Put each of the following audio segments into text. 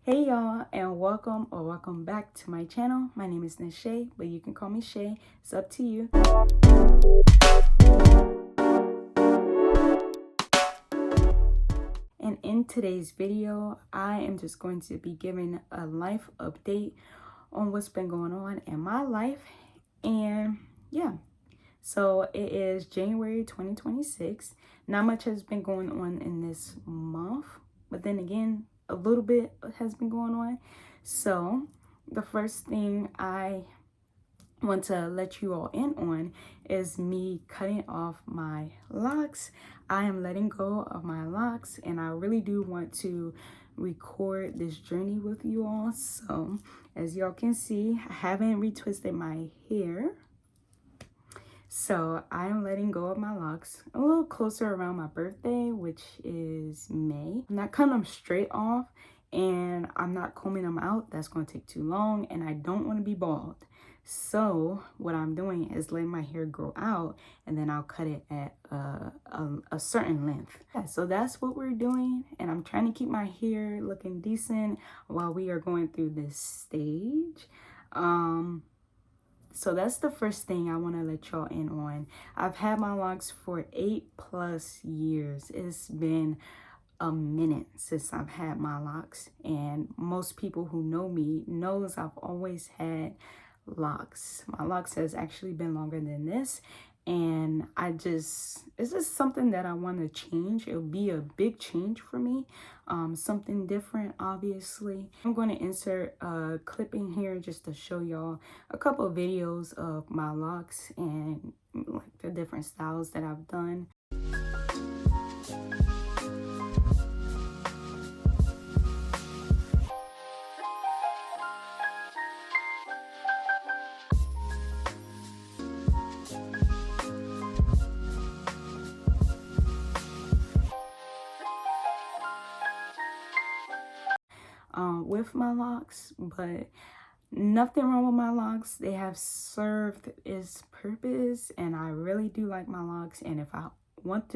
Hey y'all, and welcome back to my channel. My name is Nishay, but you can call me Shay. It's up to you. And in today's video, I am just going to be giving a life update on what's been going on in my life. And yeah, so it is January 2026. Not much has been going on in this month, but then again, a little bit has been going on. So the first thing I want to let you all in on is me cutting off my locks. I am letting go of my locks, and I really do want to record this journey with you all. So as y'all can see, I haven't retwisted my hair. So I am letting go of my locks a little closer around my birthday, which is May. I'm not cutting them straight off, and I'm not combing them out. That's going to take too long, and I don't want to be bald. So what I'm doing is letting my hair grow out, and then I'll cut it at a certain length. Yeah, so that's what we're doing, and I'm trying to keep my hair looking decent while we are going through this stage. So that's the first thing I want to let y'all in on. I've had my locks for 8+ years. It's been a minute since I've had my locks, and most people who know me knows I've always had locks. My locks has actually been longer than this, and it's just something that I want to change. It'll be a big change for me, something different. Obviously, I'm going to insert a clip in here just to show y'all a couple of videos of my locks and like the different styles that I've done. With my locks, but nothing wrong with my locks. They have served its purpose, and I really do like my locks. And if I want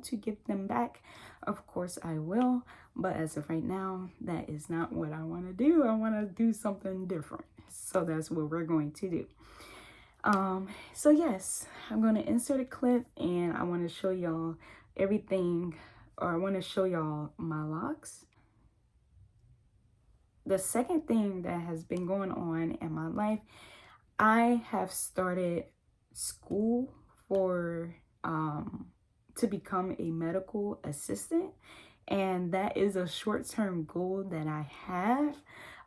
to give them back, of course I will. But as of right now, that is not what I want to do. I want to do something different. So that's what we're going to do. So yes, I'm going to insert a clip, and I want to show y'all everything, or I want to show y'all my locks. The second thing that has been going on in my life, I have started school for to become a medical assistant, and that is a short-term goal that I have.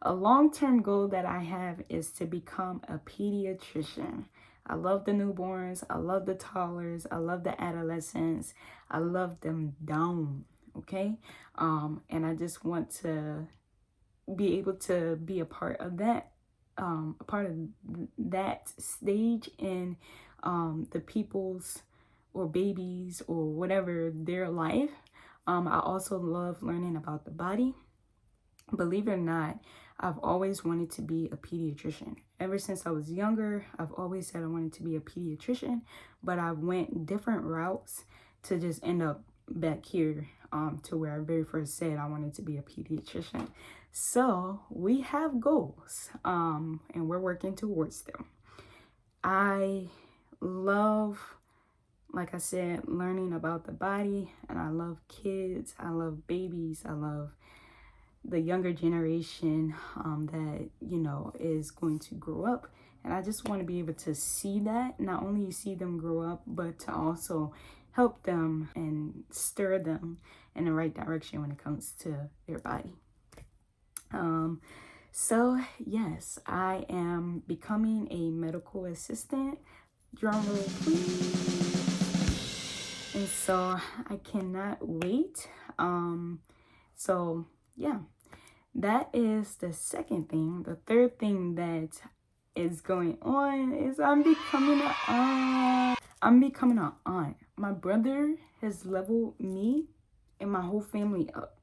A long-term goal that I have is to become a pediatrician. I love the newborns, I love the toddlers, I love the adolescents, I love them down, okay? And I just want to be able to be a part of that stage in the people's or babies or whatever their life. I also love learning about the body. Believe it or not, I've always wanted to be a pediatrician. Ever since I was younger, I've always said I wanted to be a pediatrician, but I went different routes to just end up back here to where I very first said I wanted to be a pediatrician. So we have goals, and we're working towards them. I love, like I said, learning about the body, and I love kids, I love babies, I love the younger generation that, you know, is going to grow up. And I just want to be able to see that, not only see them grow up, but to also help them and stir them in the right direction when it comes to their body. So yes, I am becoming a medical assistant. Drum roll, please. And so I cannot wait. So yeah, that is the second thing. The third thing that is going on is I'm becoming an aunt. My brother has leveled me and my whole family up.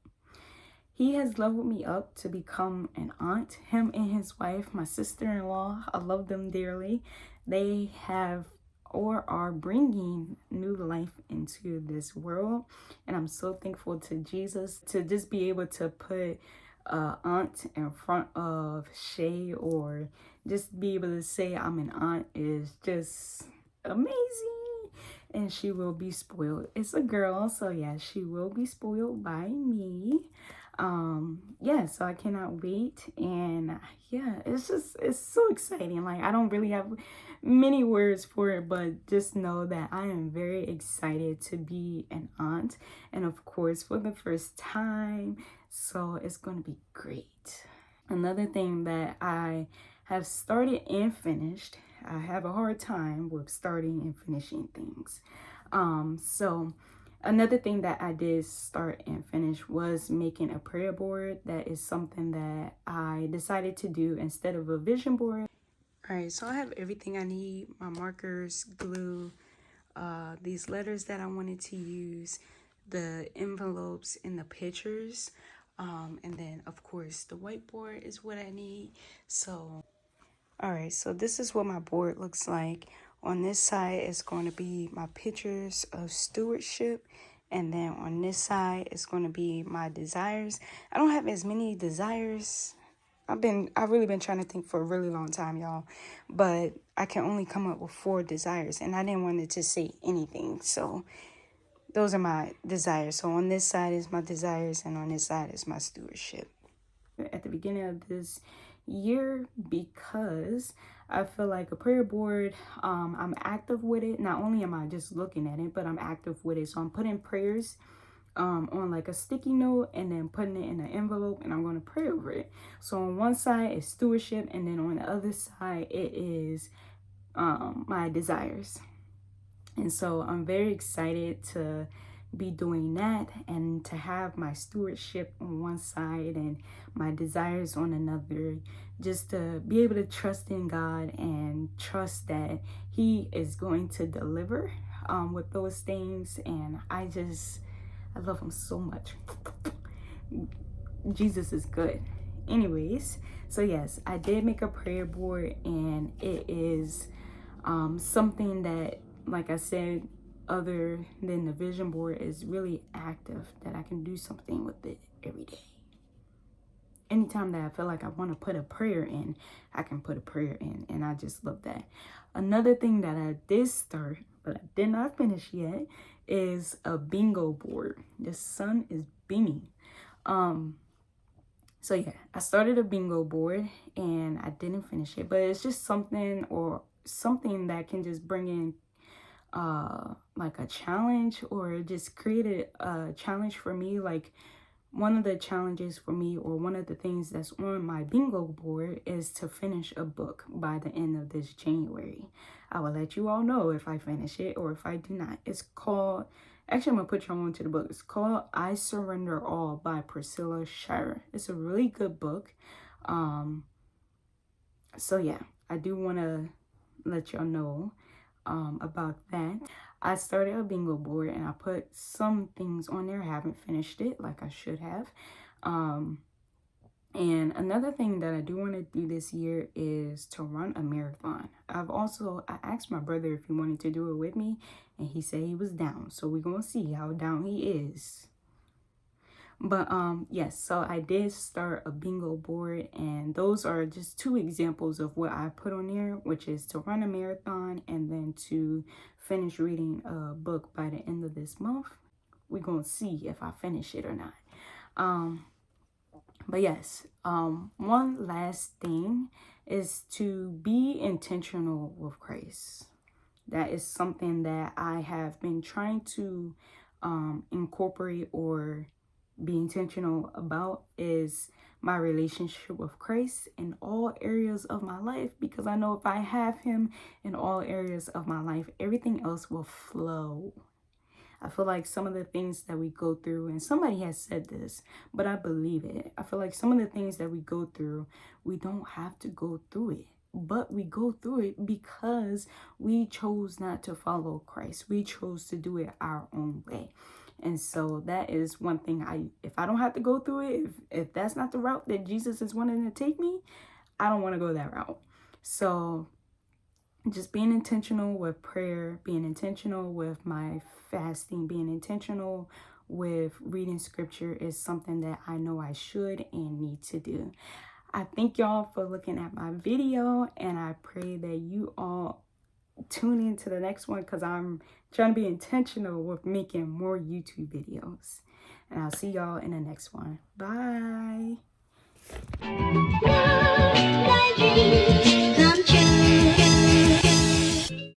He has leveled me up to become an aunt. Him and his wife, my sister-in-law, I love them dearly. They have or are bringing new life into this world. And I'm so thankful to Jesus to just be able to put aunt in front of Shay, or just be able to say I'm an aunt, is just amazing. And she will be spoiled. It's a girl, so yeah, she will be spoiled by me. Yeah, so I cannot wait. And yeah, it's so exciting. Like, I don't really have many words for it, but just know that I am very excited to be an aunt, and of course for the first time. So it's going to be great. Another thing that I have started and finished, I have a hard time with starting and finishing things. So another thing that I did start and finish was making a prayer board. That is something that I decided to do instead of a vision board. All right, so I have everything I need: my markers, glue, these letters that I wanted to use, the envelopes and the pictures, and then of course the whiteboard is what I need. So all right, so this is what my board looks like. On this side is going to be my pictures of stewardship, and then on this side is going to be my desires. I don't have as many desires. I've really been trying to think for a really long time, y'all, but I can only come up with 4 desires, and I didn't want it to say anything. So those are my desires. So on this side is my desires, and on this side is my stewardship. At the beginning of this year, because I feel like a prayer board, I'm active with it. Not only am I just looking at it, but I'm active with it. So I'm putting prayers on like a sticky note, and then putting it in an envelope, and I'm going to pray over it. So on one side is stewardship, and then on the other side it is my desires. And so I'm very excited to be doing that, and to have my stewardship on one side and my desires on another, just to be able to trust in God and trust that He is going to deliver with those things. And I love Him so much. Jesus is good. Anyways, so yes, I did make a prayer board, and it is something that, like I said, other than the vision board, is really active, that I can do something with it every day. Anytime that I feel like I want to put a prayer in, I can put a prayer in, and I just love that. Another thing that I did start, but I did not finish yet, is a bingo board. The sun is beaming. So yeah, I started a bingo board and I didn't finish it, but it's just something that can just bring in like a challenge, or just create a challenge for me. Like, one of the challenges for me, or one of the things that's on my bingo board, is to finish a book by the end of this January. I will let you all know if I finish it or if I do not. It's called, actually I'm gonna put you on to the book. It's called I Surrender All by Priscilla Shirer. It's a really good book. So yeah, I do want to let y'all know about that. I started a bingo board, and I put some things on there. I haven't finished it like I should have. And another thing that I do want to do this year is to run a marathon. I asked my brother if he wanted to do it with me, and he said he was down. So we're going to see how down he is. But yes, so I did start a bingo board, and those are just 2 examples of what I put on there, which is to run a marathon and then to finish reading a book by the end of this month. We're going to see if I finish it or not. But yes, one last thing is to be intentional with Christ. That is something that I have been trying to incorporate or be intentional about, is my relationship with Christ in all areas of my life, because I know if I have Him in all areas of my life, everything else will flow. I feel like some of the things that we go through, and somebody has said this, but I believe it. I feel like some of the things that we go through, we don't have to go through it, but we go through it because we chose not to follow Christ. We chose to do it our own way. And so that is one thing, if I don't have to go through it, if that's not the route that Jesus is wanting to take me, I don't want to go that route. So just being intentional with prayer, being intentional with my fasting, being intentional with reading scripture is something that I know I should and need to do. I thank y'all for looking at my video, and I pray that you all tune into the next one, because I'm trying to be intentional with making more YouTube videos. And I'll see y'all in the next one. Bye.